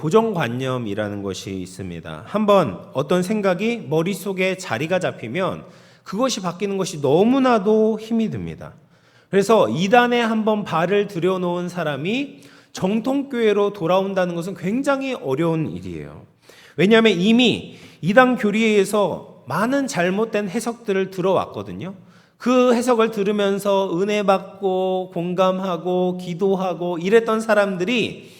고정관념이라는 것이 있습니다. 한번 어떤 생각이 머릿속에 자리가 잡히면 그것이 바뀌는 것이 너무나도 힘이 듭니다. 그래서 이단에 한번 발을 들여놓은 사람이 정통교회로 돌아온다는 것은 굉장히 어려운 일이에요. 왜냐하면 이미 이단 교리에서 많은 잘못된 해석들을 들어왔거든요. 그 해석을 들으면서 은혜 받고 공감하고 기도하고 이랬던 사람들이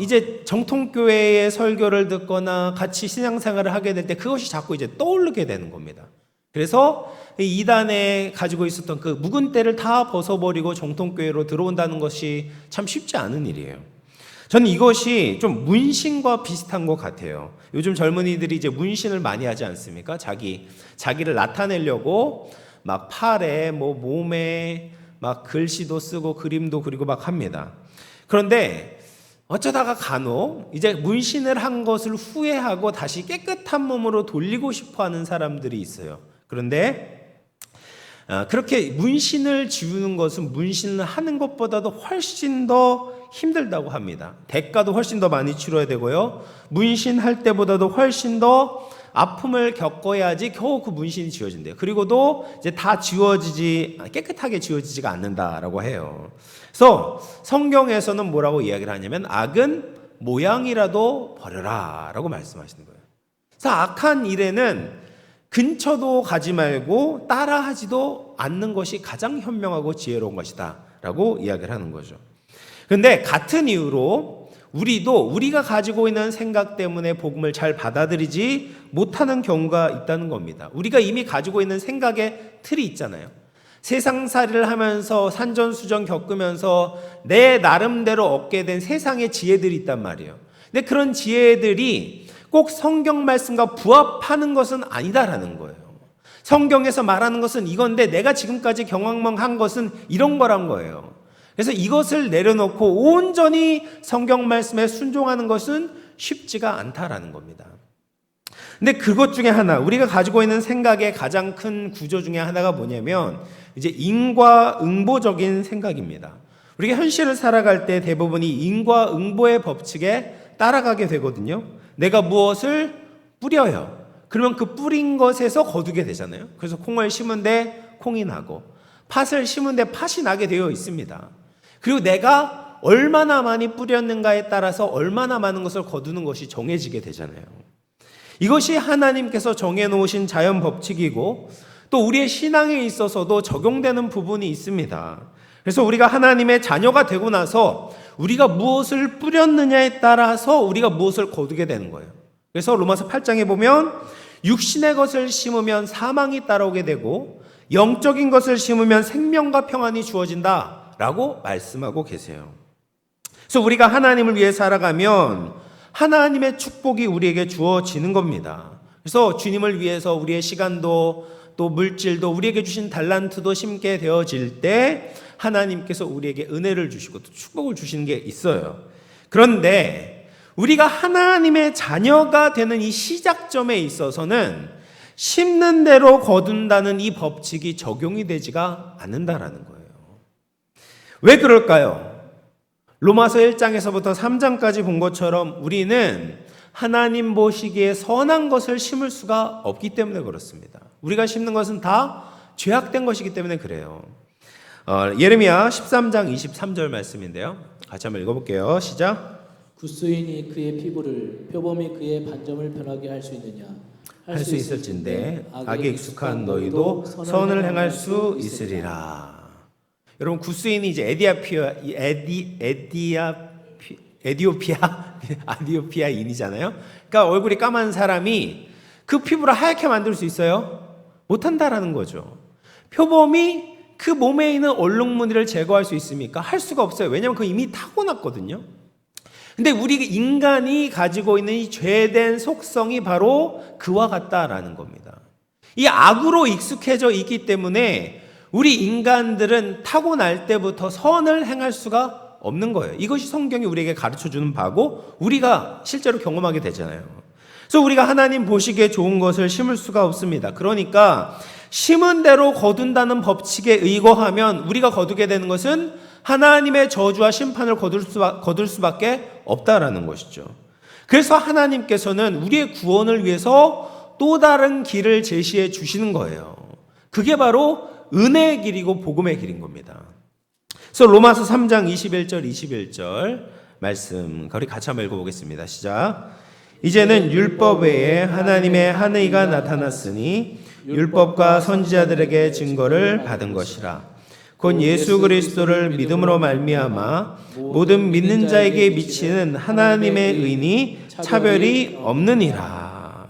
이제 정통교회의 설교를 듣거나 같이 신앙생활을 하게 될 때 그것이 자꾸 이제 떠오르게 되는 겁니다. 그래서 이단에 가지고 있었던 그 묵은 때를 다 벗어버리고 정통교회로 들어온다는 것이 참 쉽지 않은 일이에요. 저는 이것이 좀 문신과 비슷한 것 같아요. 요즘 젊은이들이 이제 문신을 많이 하지 않습니까? 자기를 나타내려고 막 팔에 몸에 막 글씨도 쓰고 그림도 그리고 막 합니다. 그런데 어쩌다가 간혹 이제 문신을 한 것을 후회하고 다시 깨끗한 몸으로 돌리고 싶어 하는 사람들이 있어요. 그런데 그렇게 문신을 지우는 것은 문신을 하는 것보다도 훨씬 더 힘들다고 합니다. 대가도 훨씬 더 많이 치러야 되고요. 문신할 때보다도 훨씬 더 아픔을 겪어야지 겨우 그 문신이 지워진대요. 그리고도 이제 다 깨끗하게 지워지지가 않는다라고 해요. 그래서 성경에서는 뭐라고 이야기를 하냐면 악은 모양이라도 버려라 라고 말씀하시는 거예요. 그래서 악한 일에는 근처도 가지 말고 따라하지도 않는 것이 가장 현명하고 지혜로운 것이다 라고 이야기를 하는 거죠. 그런데 같은 이유로 우리가 가지고 있는 생각 때문에 복음을 잘 받아들이지 못하는 경우가 있다는 겁니다. 우리가 이미 가지고 있는 생각의 틀이 있잖아요. 세상살이를 하면서 산전수전 겪으면서 내 나름대로 얻게 된 세상의 지혜들이 있단 말이에요. 근데 그런 지혜들이 꼭 성경 말씀과 부합하는 것은 아니다라는 거예요. 성경에서 말하는 것은 이건데 내가 지금까지 경험한 것은 이런 거란 거예요. 그래서 이것을 내려놓고 온전히 성경 말씀에 순종하는 것은 쉽지가 않다라는 겁니다. 근데 그것 중에 하나, 우리가 가지고 있는 생각의 가장 큰 구조 중에 하나가 뭐냐면 이제 인과응보적인 생각입니다. 우리가 현실을 살아갈 때 대부분이 인과응보의 법칙에 따라가게 되거든요. 내가 무엇을 뿌려요. 그러면 그 뿌린 것에서 거두게 되잖아요. 그래서 콩을 심은데 콩이 나고 팥을 심은데 팥이 나게 되어 있습니다. 그리고 내가 얼마나 많이 뿌렸는가에 따라서 얼마나 많은 것을 거두는 것이 정해지게 되잖아요. 이것이 하나님께서 정해놓으신 자연 법칙이고 또 우리의 신앙에 있어서도 적용되는 부분이 있습니다. 그래서 우리가 하나님의 자녀가 되고 나서 우리가 무엇을 뿌렸느냐에 따라서 우리가 무엇을 거두게 되는 거예요. 그래서 로마서 8장에 보면 육신의 것을 심으면 사망이 따라오게 되고 영적인 것을 심으면 생명과 평안이 주어진다 라고 말씀하고 계세요. 그래서 우리가 하나님을 위해 살아가면 하나님의 축복이 우리에게 주어지는 겁니다. 그래서 주님을 위해서 우리의 시간도 또 물질도 우리에게 주신 달란트도 심게 되어질 때 하나님께서 우리에게 은혜를 주시고 또 축복을 주시는 게 있어요. 그런데 우리가 하나님의 자녀가 되는 이 시작점에 있어서는 심는 대로 거둔다는 이 법칙이 적용이 되지가 않는다라는 거예요. 왜 그럴까요? 로마서 1장에서부터 3장까지 본 것처럼 우리는 하나님 보시기에 선한 것을 심을 수가 없기 때문에 그렇습니다. 우리가 심는 것은 다 죄악된 것이기 때문에 그래요. 예레미야 13장 23절 말씀인데요. 같이 한번 읽어볼게요. 시작. 굿수인이 그의 피부를 표범이 그의 반점을 편하게 할 수 있느냐? 할 수 있을진데 악에 익숙한 너희도 선을 행할 수 있으리라. 여러분 굿수인이 이제 에디오피아인이잖아요. 그러니까 얼굴이 까만 사람이 그 피부를 하얗게 만들 수 있어요? 못한다라는 거죠. 표범이 그 몸에 있는 얼룩무늬를 제거할 수 있습니까? 할 수가 없어요. 왜냐하면 그거 이미 타고났거든요. 근데 우리 인간이 가지고 있는 이 죄된 속성이 바로 그와 같다라는 겁니다. 이 악으로 익숙해져 있기 때문에 우리 인간들은 타고날 때부터 선을 행할 수가 없는 거예요. 이것이 성경이 우리에게 가르쳐주는 바고 우리가 실제로 경험하게 되잖아요. 그래서 우리가 하나님 보시기에 좋은 것을 심을 수가 없습니다. 그러니까 심은 대로 거둔다는 법칙에 의거하면 우리가 거두게 되는 것은 하나님의 저주와 심판을 거둘 수밖에 없다라는 것이죠. 그래서 하나님께서는 우리의 구원을 위해서 또 다른 길을 제시해 주시는 거예요. 그게 바로 은혜의 길이고 복음의 길인 겁니다. 그래서 로마서 3장 21절 말씀 우리 같이 한번 읽어보겠습니다. 시작. 이제는 율법 외에 하나님의 한 의가 나타났으니 율법과 선지자들에게 증거를 받은 것이라. 곧 예수 그리스도를 믿음으로 말미암아 모든 믿는 자에게 미치는 하나님의 의니 차별이 없느니라.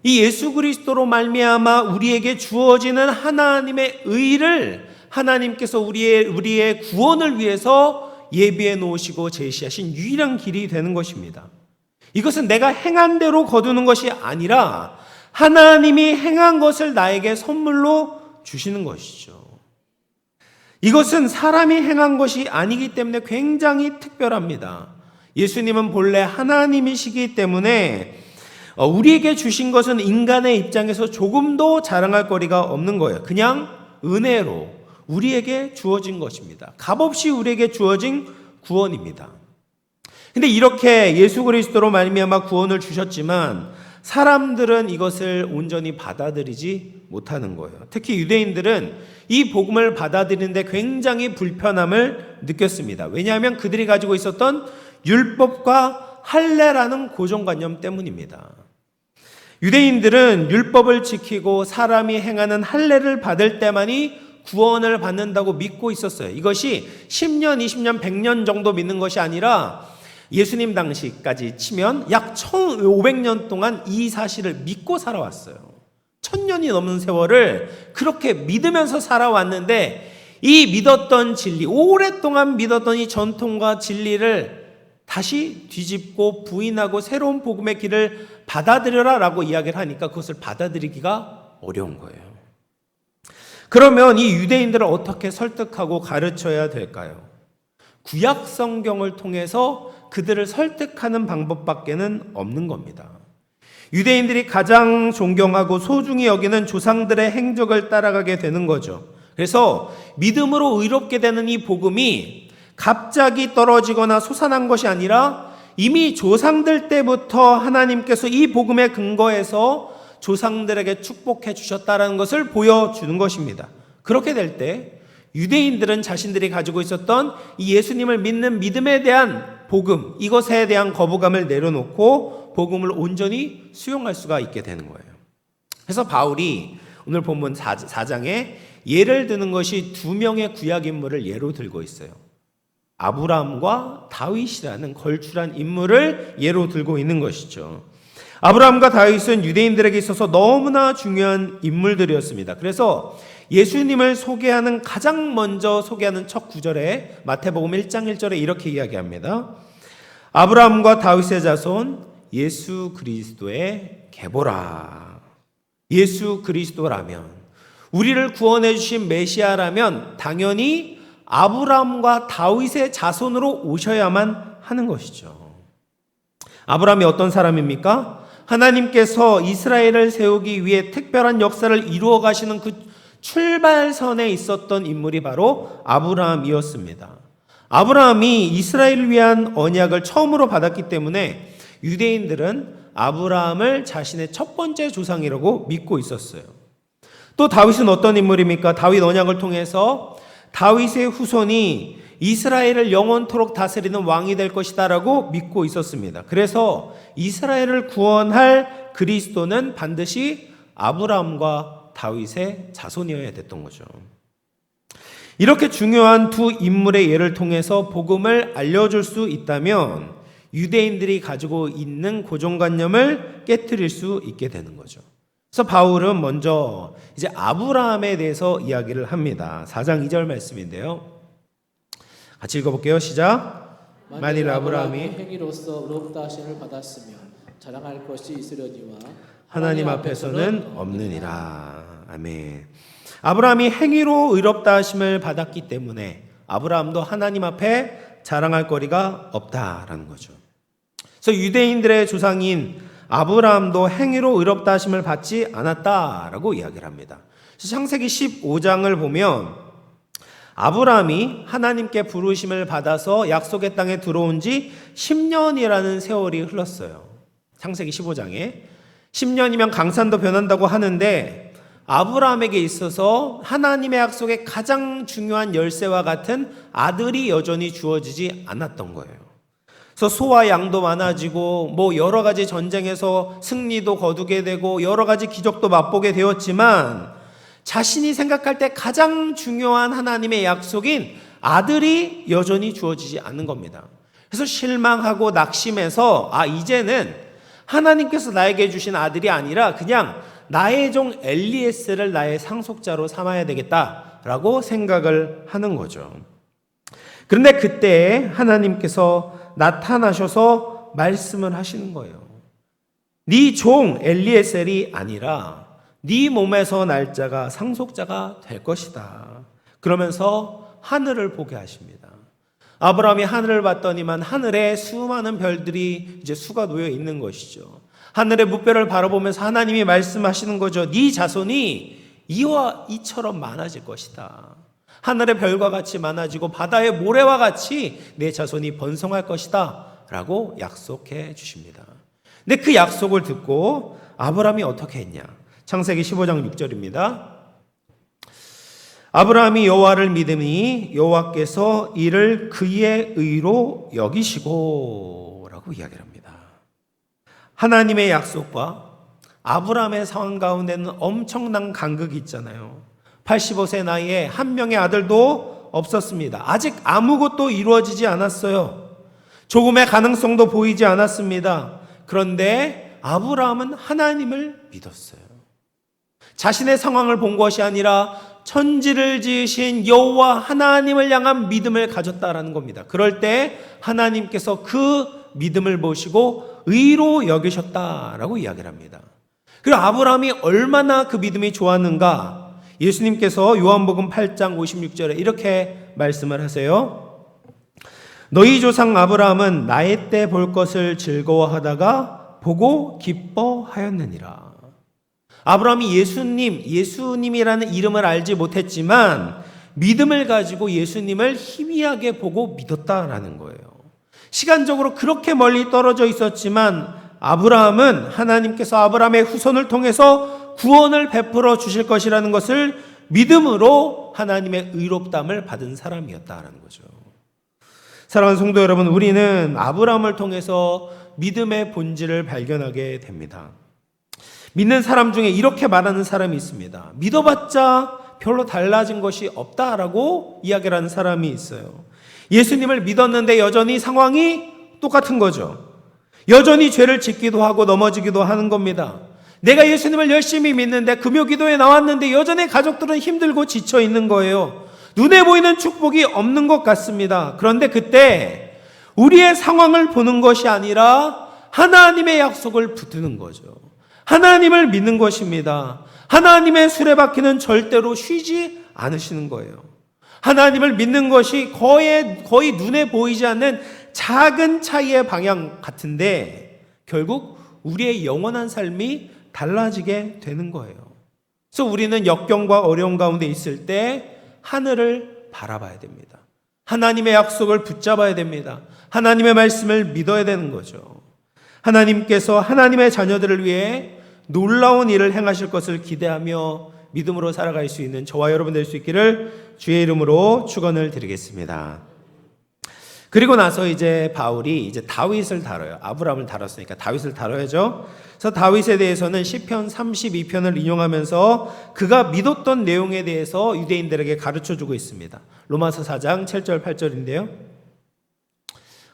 이 예수 그리스도로 말미암아 우리에게 주어지는 하나님의 의를 하나님께서 우리의 구원을 위해서 예비해 놓으시고 제시하신 유일한 길이 되는 것입니다. 이것은 내가 행한 대로 거두는 것이 아니라 하나님이 행한 것을 나에게 선물로 주시는 것이죠. 이것은 사람이 행한 것이 아니기 때문에 굉장히 특별합니다. 예수님은 본래 하나님이시기 때문에 우리에게 주신 것은 인간의 입장에서 조금도 자랑할 거리가 없는 거예요. 그냥 은혜로 우리에게 주어진 것입니다. 값없이 우리에게 주어진 구원입니다. 근데 이렇게 예수 그리스도로 말미암아 구원을 주셨지만 사람들은 이것을 온전히 받아들이지 못하는 거예요. 특히 유대인들은 이 복음을 받아들이는데 굉장히 불편함을 느꼈습니다. 왜냐하면 그들이 가지고 있었던 율법과 할례라는 고정관념 때문입니다. 유대인들은 율법을 지키고 사람이 행하는 할례를 받을 때만이 구원을 받는다고 믿고 있었어요. 이것이 10년, 20년, 100년 정도 믿는 것이 아니라 예수님 당시까지 치면 약 1500년 동안 이 사실을 믿고 살아왔어요. 1000년이 넘는 세월을 그렇게 믿으면서 살아왔는데 이 믿었던 진리, 오랫동안 믿었던 이 전통과 진리를 다시 뒤집고 부인하고 새로운 복음의 길을 받아들여라 라고 이야기를 하니까 그것을 받아들이기가 어려운 거예요. 그러면 이 유대인들을 어떻게 설득하고 가르쳐야 될까요? 구약 성경을 통해서 그들을 설득하는 방법밖에는 없는 겁니다. 유대인들이 가장 존경하고 소중히 여기는 조상들의 행적을 따라가게 되는 거죠. 그래서 믿음으로 의롭게 되는 이 복음이 갑자기 떨어지거나 솟아난 것이 아니라 이미 조상들 때부터 하나님께서 이 복음에 근거해서 조상들에게 축복해 주셨다는 것을 보여주는 것입니다. 그렇게 될 때 유대인들은 자신들이 가지고 있었던 이 예수님을 믿는 믿음에 대한 복음, 이것에 대한 거부감을 내려놓고 복음을 온전히 수용할 수가 있게 되는 거예요. 그래서 바울이 오늘 본문 4장에 예를 드는 것이 두 명의 구약 인물을 예로 들고 있어요. 아브라함과 다윗이라는 걸출한 인물을 예로 들고 있는 것이죠. 아브라함과 다윗은 유대인들에게 있어서 너무나 중요한 인물들이었습니다. 그래서 예수님을 소개하는 가장 먼저 소개하는 첫 구절에 마태복음 1장 1절에 이렇게 이야기합니다. 아브라함과 다윗의 자손 예수 그리스도의 계보라. 예수 그리스도라면, 우리를 구원해 주신 메시아라면 당연히 아브라함과 다윗의 자손으로 오셔야만 하는 것이죠. 아브라함이 어떤 사람입니까? 하나님께서 이스라엘을 세우기 위해 특별한 역사를 이루어 가시는 그 출발선에 있었던 인물이 바로 아브라함이었습니다. 아브라함이 이스라엘을 위한 언약을 처음으로 받았기 때문에 유대인들은 아브라함을 자신의 첫 번째 조상이라고 믿고 있었어요. 또 다윗은 어떤 인물입니까? 다윗 언약을 통해서 다윗의 후손이 이스라엘을 영원토록 다스리는 왕이 될 것이다라고 믿고 있었습니다. 그래서 이스라엘을 구원할 그리스도는 반드시 아브라함과 다윗의 자손이어야 됐던 거죠. 이렇게 중요한 두 인물의 예를 통해서 복음을 알려줄 수 있다면 유대인들이 가지고 있는 고정관념을 깨트릴 수 있게 되는 거죠. 그래서 바울은 먼저 이제 아브라함에 대해서 이야기를 합니다. 4장 2절 말씀인데요. 같이 읽어볼게요. 시작. 만일 아브라함이 행위로서 의롭다 하심을 받았으면 자랑할 것이 있으려니와 하나님 앞에서는 없느니라. 아멘. 아브라함이 행위로 의롭다 하심을 받았기 때문에 아브라함도 하나님 앞에 자랑할 거리가 없다라는 거죠. 그래서 유대인들의 조상인 아브라함도 행위로 의롭다 하심을 받지 않았다라고 이야기를 합니다. 창세기 15장을 보면 아브라함이 하나님께 부르심을 받아서 약속의 땅에 들어온 지 10년이라는 세월이 흘렀어요. 창세기 15장에 10년이면 강산도 변한다고 하는데 아브라함에게 있어서 하나님의 약속의 가장 중요한 열쇠와 같은 아들이 여전히 주어지지 않았던 거예요. 그래서 소와 양도 많아지고 뭐 여러 가지 전쟁에서 승리도 거두게 되고 여러 가지 기적도 맛보게 되었지만 자신이 생각할 때 가장 중요한 하나님의 약속인 아들이 여전히 주어지지 않는 겁니다. 그래서 실망하고 낙심해서 이제는 하나님께서 나에게 주신 아들이 아니라 그냥 나의 종 엘리에셀을 나의 상속자로 삼아야 되겠다라고 생각을 하는 거죠. 그런데 그때 하나님께서 나타나셔서 말씀을 하시는 거예요. 네 종 엘리에셀이 아니라 네 몸에서 날 자가 상속자가 될 것이다. 그러면서 하늘을 보게 하십니다. 아브라함이 하늘을 봤더니만 하늘에 수많은 별들이 이제 수가 놓여 있는 것이죠. 하늘의 무별을 바라보면서 하나님이 말씀하시는 거죠. 네 자손이 이와 이처럼 많아질 것이다. 하늘의 별과 같이 많아지고 바다의 모래와 같이 내 자손이 번성할 것이다 라고 약속해 주십니다. 근데 그 약속을 듣고 아브라함이 어떻게 했냐? 창세기 15장 6절입니다. 아브라함이 여호와를 믿으니 여호와께서 이를 그의 의로 여기시고 라고 이야기를 합니다. 하나님의 약속과 아브라함의 상황 가운데는 엄청난 간극이 있잖아요. 85세 나이에 한 명의 아들도 없었습니다. 아직 아무것도 이루어지지 않았어요. 조금의 가능성도 보이지 않았습니다. 그런데 아브라함은 하나님을 믿었어요. 자신의 상황을 본 것이 아니라 천지를 지으신 여호와 하나님을 향한 믿음을 가졌다라는 겁니다. 그럴 때 하나님께서 그 믿음을 보시고 의로 여기셨다라고 이야기를 합니다. 그리고 아브라함이 얼마나 그 믿음이 좋았는가? 예수님께서 요한복음 8장 56절에 이렇게 말씀을 하세요. 너희 조상 아브라함은 나의 때 볼 것을 즐거워하다가 보고 기뻐하였느니라. 아브라함이 예수님이라는 이름을 알지 못했지만 믿음을 가지고 예수님을 희미하게 보고 믿었다라는 거예요. 시간적으로 그렇게 멀리 떨어져 있었지만 아브라함은 하나님께서 아브라함의 후손을 통해서 구원을 베풀어 주실 것이라는 것을 믿음으로 하나님의 의롭다함을 받은 사람이었다라는 거죠. 사랑하는 성도 여러분, 우리는 아브라함을 통해서 믿음의 본질을 발견하게 됩니다. 믿는 사람 중에 이렇게 말하는 사람이 있습니다. 믿어봤자 별로 달라진 것이 없다라고 이야기를 하는 사람이 있어요. 예수님을 믿었는데 여전히 상황이 똑같은 거죠. 여전히 죄를 짓기도 하고 넘어지기도 하는 겁니다. 내가 예수님을 열심히 믿는데 금요 기도에 나왔는데 여전히 가족들은 힘들고 지쳐 있는 거예요. 눈에 보이는 축복이 없는 것 같습니다. 그런데 그때 우리의 상황을 보는 것이 아니라 하나님의 약속을 붙드는 거죠. 하나님을 믿는 것입니다. 하나님의 수레바퀴는 절대로 쉬지 않으시는 거예요. 하나님을 믿는 것이 거의 눈에 보이지 않는 작은 차이의 방향 같은데 결국 우리의 영원한 삶이 달라지게 되는 거예요. 그래서 우리는 역경과 어려움 가운데 있을 때 하늘을 바라봐야 됩니다. 하나님의 약속을 붙잡아야 됩니다. 하나님의 말씀을 믿어야 되는 거죠. 하나님께서 하나님의 자녀들을 위해 놀라운 일을 행하실 것을 기대하며 믿음으로 살아갈 수 있는 저와 여러분 될 수 있기를 주의 이름으로 축원을 드리겠습니다. 그리고 나서 이제 바울이 이제 다윗을 다뤄요. 아브라함을 다뤘으니까 다윗을 다뤄야죠. 그래서 다윗에 대해서는 시편 32편을 인용하면서 그가 믿었던 내용에 대해서 유대인들에게 가르쳐 주고 있습니다. 로마서 4장 7절 8절인데요.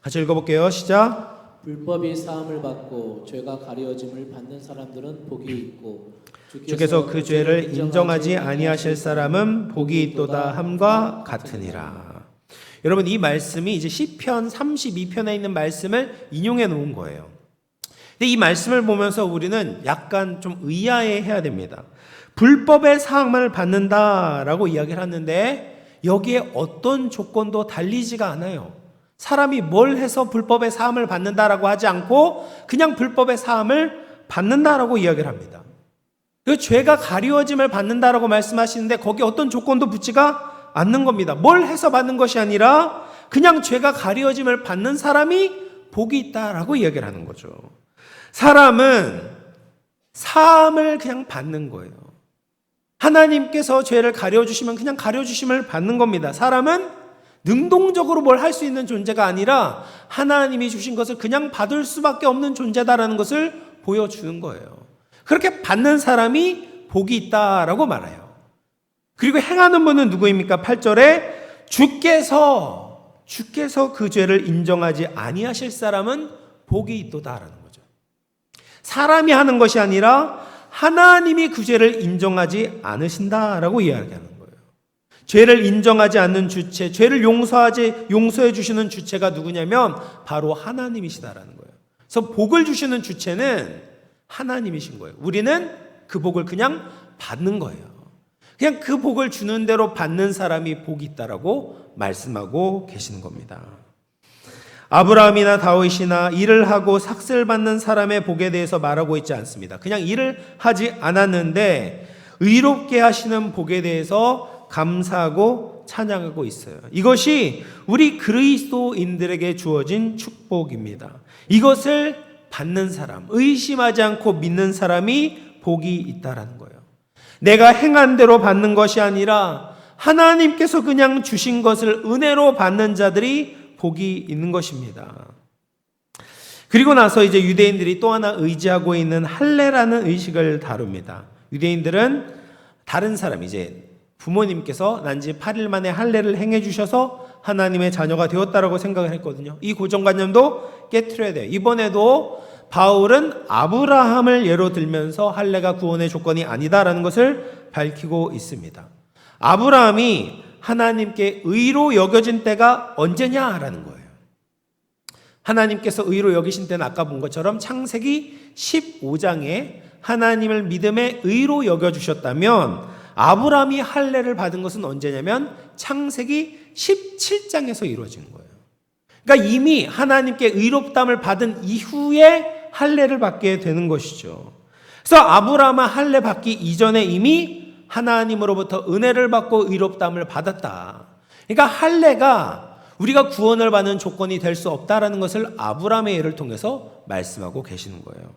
같이 읽어볼게요. 시작. 불법이 사함을 받고 죄가 가려짐을 받는 사람들은 복이 있고 주께서 그 죄를 인정하지 아니하실 사람은 복이 있도다 함과 같으니라. 여러분, 이 말씀이 이제 시편 32편에 있는 말씀을 인용해 놓은 거예요. 근데 이 말씀을 보면서 우리는 약간 좀 의아해해야 됩니다. 불법의 사함을 받는다라고 이야기를 하는데 여기에 어떤 조건도 달리지가 않아요. 사람이 뭘 해서 불법의 사함을 받는다라고 하지 않고 그냥 불법의 사함을 받는다라고 이야기를 합니다. 그 죄가 가리워짐을 받는다라고 말씀하시는데 거기에 어떤 조건도 붙지가 않는 겁니다. 뭘 해서 받는 것이 아니라 그냥 죄가 가려짐을 받는 사람이 복이 있다라고 이야기를 하는 거죠. 사람은 사함을 그냥 받는 거예요. 하나님께서 죄를 가려주시면 그냥 가려주심을 받는 겁니다. 사람은 능동적으로 뭘 할 수 있는 존재가 아니라 하나님이 주신 것을 그냥 받을 수밖에 없는 존재다라는 것을 보여주는 거예요. 그렇게 받는 사람이 복이 있다라고 말해요. 그리고 행하는 분은 누구입니까? 8절에 주께서 그 죄를 인정하지 아니하실 사람은 복이 있도다라는 거죠. 사람이 하는 것이 아니라 하나님이 그 죄를 인정하지 않으신다라고 이야기하는 거예요. 죄를 인정하지 않는 주체, 죄를 용서해 주시는 주체가 누구냐면 바로 하나님이시다라는 거예요. 그래서 복을 주시는 주체는 하나님이신 거예요. 우리는 그 복을 그냥 받는 거예요. 그냥 그 복을 주는 대로 받는 사람이 복이 있다라고 말씀하고 계시는 겁니다. 아브라함이나 다윗이나 일을 하고 삭슬 받는 사람의 복에 대해서 말하고 있지 않습니다. 그냥 일을 하지 않았는데 의롭게 하시는 복에 대해서 감사하고 찬양하고 있어요. 이것이 우리 그리스도인들에게 주어진 축복입니다. 이것을 받는 사람, 의심하지 않고 믿는 사람이 복이 있다라는 거예요. 내가 행한 대로 받는 것이 아니라 하나님께서 그냥 주신 것을 은혜로 받는 자들이 복이 있는 것입니다. 그리고 나서 이제 유대인들이 또 하나 의지하고 있는 할례라는 의식을 다룹니다. 유대인들은 다른 사람, 이제 부모님께서 난 지 8일 만에 할례를 행해 주셔서 하나님의 자녀가 되었다라고 생각을 했거든요. 이 고정관념도 깨트려야 돼요. 이번에도 바울은 아브라함을 예로 들면서 할례가 구원의 조건이 아니다라는 것을 밝히고 있습니다. 아브라함이 하나님께 의로 여겨진 때가 언제냐라는 거예요. 하나님께서 의로 여기신 때는 아까 본 것처럼 창세기 15장에 하나님을 믿음의 의로 여겨주셨다면 아브라함이 할례를 받은 것은 언제냐면 창세기 17장에서 이루어진 거예요. 그러니까 이미 하나님께 의롭담을 받은 이후에 할례를 받게 되는 것이죠. 그래서 아브라함은 할례 받기 이전에 이미 하나님으로부터 은혜를 받고 의롭담을 받았다. 그러니까 할례가 우리가 구원을 받는 조건이 될 수 없다라는 것을 아브라함의 예를 통해서 말씀하고 계시는 거예요.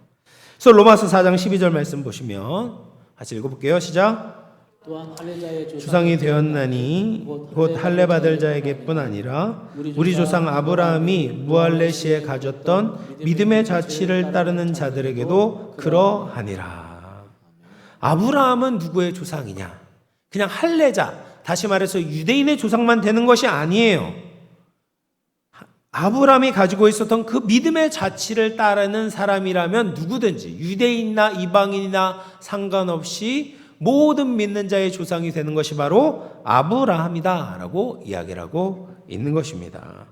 그래서 로마서 4장 12절 말씀 보시면 같이 읽어볼게요. 시작. 또한 할례자의 조상이 되었나니 곧 할례 받을 자에게뿐 아니라 우리 조상 아브라함이 무할례 시에 가졌던 믿음의 자치를 따르는 자들에게도 그러하니라. 아브라함은 누구의 조상이냐? 그냥 할례자, 다시 말해서 유대인의 조상만 되는 것이 아니에요. 아브라함이 가지고 있었던 그 믿음의 자치를 따르는 사람이라면 누구든지 유대인이나 이방인이나 상관없이 모든 믿는 자의 조상이 되는 것이 바로 아브라함이다라고 이야기를 하고 있는 것입니다.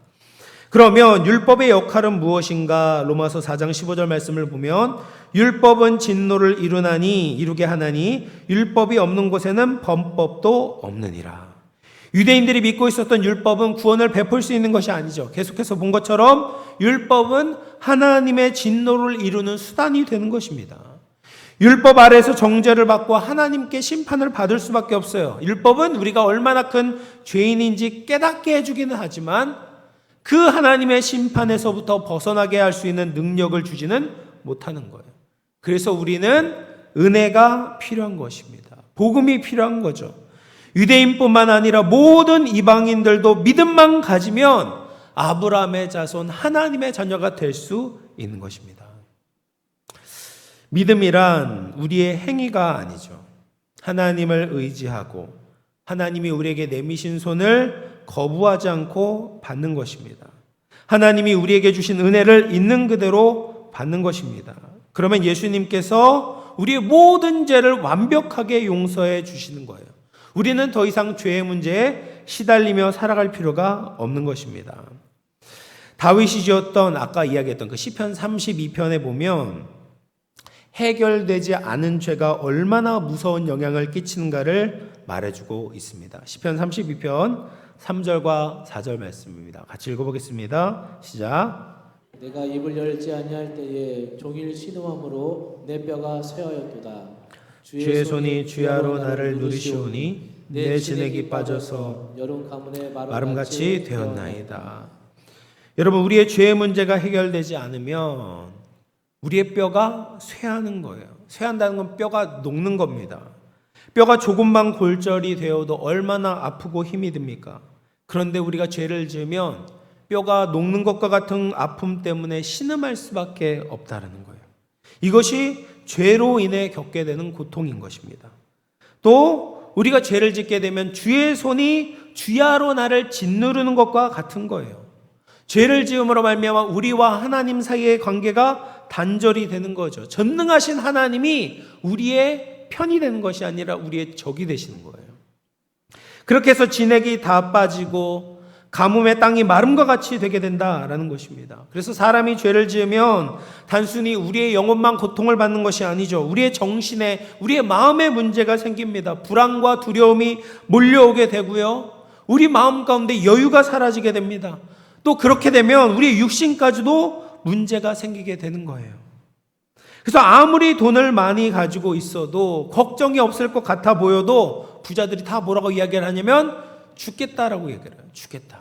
그러면 율법의 역할은 무엇인가? 로마서 4장 15절 말씀을 보면 율법은 진노를 이루게 하나니 율법이 없는 곳에는 범법도 없느니라. 유대인들이 믿고 있었던 율법은 구원을 베풀 수 있는 것이 아니죠. 계속해서 본 것처럼 율법은 하나님의 진노를 이루는 수단이 되는 것입니다. 율법 아래에서 정죄를 받고 하나님께 심판을 받을 수밖에 없어요. 율법은 우리가 얼마나 큰 죄인인지 깨닫게 해주기는 하지만 그 하나님의 심판에서부터 벗어나게 할 수 있는 능력을 주지는 못하는 거예요. 그래서 우리는 은혜가 필요한 것입니다. 복음이 필요한 거죠. 유대인뿐만 아니라 모든 이방인들도 믿음만 가지면 아브라함의 자손 하나님의 자녀가 될 수 있는 것입니다. 믿음이란 우리의 행위가 아니죠. 하나님을 의지하고 하나님이 우리에게 내미신 손을 거부하지 않고 받는 것입니다. 하나님이 우리에게 주신 은혜를 있는 그대로 받는 것입니다. 그러면 예수님께서 우리의 모든 죄를 완벽하게 용서해 주시는 거예요. 우리는 더 이상 죄의 문제에 시달리며 살아갈 필요가 없는 것입니다. 다윗이 지었던 아까 이야기했던 그 시편 32편에 보면 해결되지 않은 죄가 얼마나 무서운 영향을 끼치는가를 말해주고 있습니다. 시편 32편 3절과 4절 말씀입니다. 같이 읽어보겠습니다. 시작. 내가 입을 열지 아니할 때에 종일 신음함으로 내 뼈가 쇠하였도다. 주의 손이 주야로 나를 누리시오니 내 진액이 빠져서 여름 가문의 마름같이 되었나이다. 여러분, 우리의 죄의 문제가 해결되지 않으면 우리의 뼈가 쇠하는 거예요. 쇠한다는 건 뼈가 녹는 겁니다. 뼈가 조금만 골절이 되어도 얼마나 아프고 힘이 듭니까? 그런데 우리가 죄를 지으면 뼈가 녹는 것과 같은 아픔 때문에 신음할 수밖에 없다는 거예요. 이것이 죄로 인해 겪게 되는 고통인 것입니다. 또 우리가 죄를 짓게 되면 주의 손이 주야로 나를 짓누르는 것과 같은 거예요. 죄를 지음으로 말미암아 우리와 하나님 사이의 관계가 단절이 되는 거죠. 전능하신 하나님이 우리의 편이 되는 것이 아니라 우리의 적이 되시는 거예요. 그렇게 해서 진액이 다 빠지고 가뭄의 땅이 마름과 같이 되게 된다라는 것입니다. 그래서 사람이 죄를 지으면 단순히 우리의 영혼만 고통을 받는 것이 아니죠. 우리의 정신에, 우리의 마음에 문제가 생깁니다. 불안과 두려움이 몰려오게 되고요. 우리 마음 가운데 여유가 사라지게 됩니다. 또 그렇게 되면 우리의 육신까지도 문제가 생기게 되는 거예요. 그래서 아무리 돈을 많이 가지고 있어도 걱정이 없을 것 같아 보여도 부자들이 다 뭐라고 이야기를 하냐면 죽겠다라고 얘기를 해요. 죽겠다.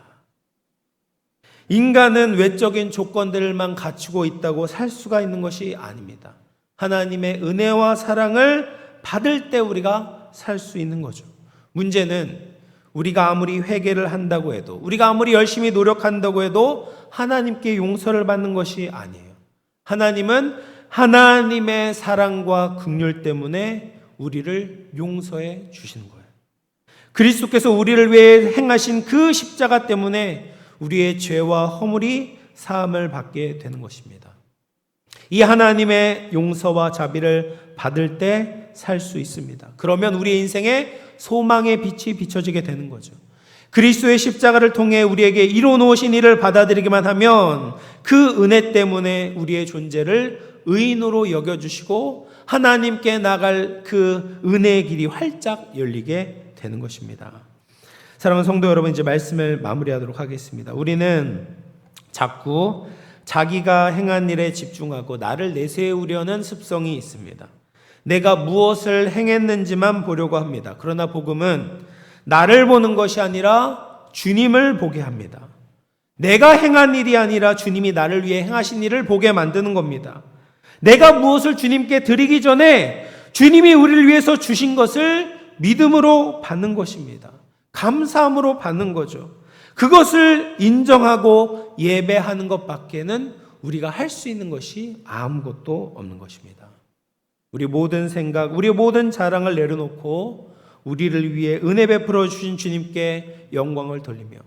인간은 외적인 조건들만 갖추고 있다고 살 수가 있는 것이 아닙니다. 하나님의 은혜와 사랑을 받을 때 우리가 살 수 있는 거죠. 문제는 우리가 아무리 회개를 한다고 해도, 우리가 아무리 열심히 노력한다고 해도 하나님께 용서를 받는 것이 아니에요. 하나님은 하나님의 사랑과 긍휼 때문에 우리를 용서해 주시는 거예요. 그리스도께서 우리를 위해 행하신 그 십자가 때문에 우리의 죄와 허물이 사함을 받게 되는 것입니다. 이 하나님의 용서와 자비를 받을 때 살 수 있습니다. 그러면 우리의 인생에 소망의 빛이 비춰지게 되는 거죠. 그리스도의 십자가를 통해 우리에게 이루어 놓으신 일을 받아들이기만 하면 그 은혜 때문에 우리의 존재를 의인으로 여겨주시고 하나님께 나갈 그 은혜의 길이 활짝 열리게 되는 것입니다. 사랑하는 성도 여러분, 이제 말씀을 마무리하도록 하겠습니다. 우리는 자꾸 자기가 행한 일에 집중하고 나를 내세우려는 습성이 있습니다. 내가 무엇을 행했는지만 보려고 합니다. 그러나 복음은 나를 보는 것이 아니라 주님을 보게 합니다. 내가 행한 일이 아니라 주님이 나를 위해 행하신 일을 보게 만드는 겁니다. 내가 무엇을 주님께 드리기 전에 주님이 우리를 위해서 주신 것을 믿음으로 받는 것입니다. 감사함으로 받는 거죠. 그것을 인정하고 예배하는 것밖에는 우리가 할 수 있는 것이 아무것도 없는 것입니다. 우리 모든 생각, 우리 모든 자랑을 내려놓고 우리를 위해 은혜 베풀어 주신 주님께 영광을 돌리며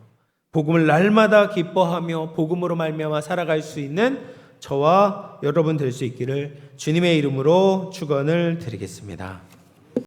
복음을 날마다 기뻐하며 복음으로 말미암아 살아갈 수 있는 저와 여러분 될 수 있기를 주님의 이름으로 축원을 드리겠습니다.